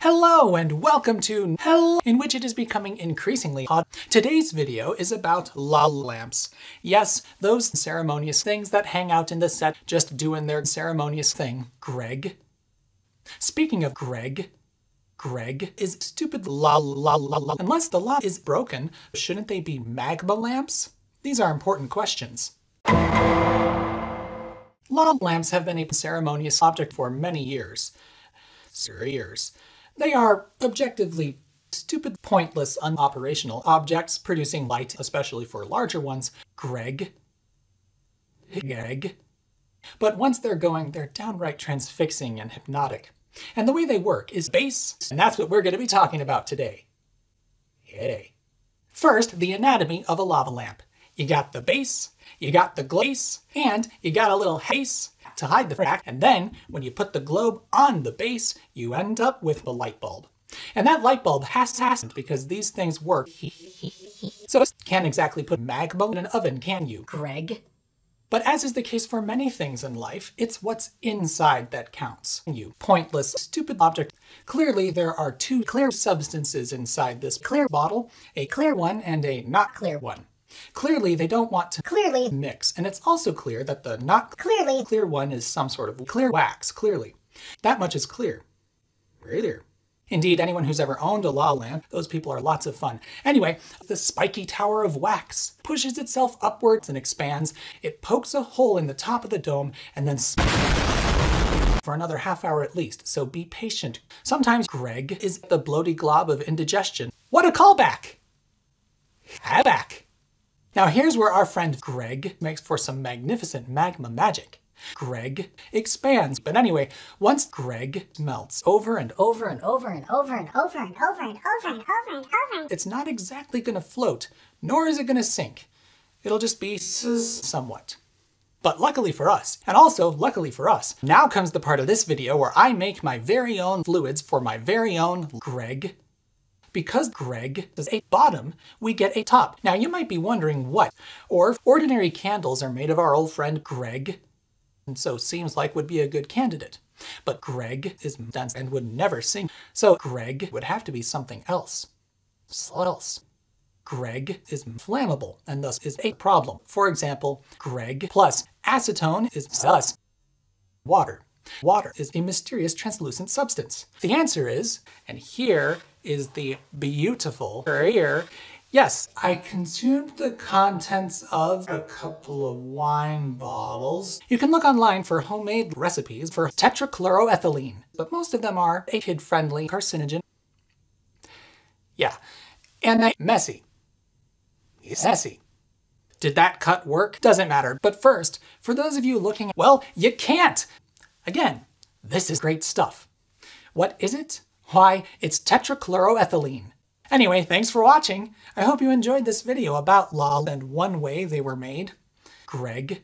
Hello and welcome to Hello, in which it is becoming increasingly hot. Today's video is about LaaL lamps. Yes, those ceremonious things that hang out in the set just doing their ceremonious thing. Greg. Speaking of Greg is stupid LaaL. Unless the LaaL is broken, shouldn't they be magma lamps? These are important questions. LaaL lamps have been a ceremonious object for many years. They are objectively stupid, pointless, unoperational objects producing light, especially for larger ones. Greg. But once they're going, they're downright transfixing and hypnotic. And the way they work is base, and that's what we're going to be talking about today. Yay. First, the anatomy of a lava lamp. You got the base, you got the glaze, and you got a little haze to hide the crack, and then when you put the globe on the base, you end up with the light bulb. And that light bulb has to happen because these things work. So you can't exactly put magma in an oven, can you, Greg? But as is the case for many things in life, it's what's inside that counts. You pointless, stupid object. Clearly there are two clear substances inside this clear bottle, a clear one and a not clear one. Clearly, they don't want to mix, and it's also clear that the not clear one is some sort of clear wax, clearly. That much is clear. Very clear. Indeed, anyone who's ever owned a LaaL lamp, those people are lots of fun. Anyway, the spiky tower of wax pushes itself upwards and expands. It pokes a hole in the top of the dome and then for another half hour at least, so be patient. Sometimes Greg is the bloaty glob of indigestion. What a callback! Back. Now here's where our friend Greg makes for some magnificent magma magic. Greg expands, but anyway, once Greg melts over and over and over and over and over and over and over and over and over, it's not exactly gonna float, nor is it gonna sink. It'll just be somewhat. But luckily for us, and also luckily for us, now comes the part of this video where I make my very own fluids for my very own Greg. Because Greg is a bottom, we get a top. Now you might be wondering what, or if ordinary candles are made of our old friend Greg, and so seems like would be a good candidate. But Greg is dense and would never sing, so Greg would have to be something else. Greg is flammable, and thus is a problem. For example, Greg plus acetone is thus water. Water is a mysterious translucent substance. The answer is, and here is the beautiful here. Yes, I consumed the contents of a couple of wine bottles. You can look online for homemade recipes for tetrachloroethylene, but most of them are a kid-friendly carcinogen. Yeah, and messy. Messy. Did that cut work? Doesn't matter. But first, for those of you looking, well, you can't! Again, this is great stuff. What is it? Why, it's tetrachloroethylene. Anyway, thanks for watching. I hope you enjoyed this video about LaaL and one way they were made. Greg.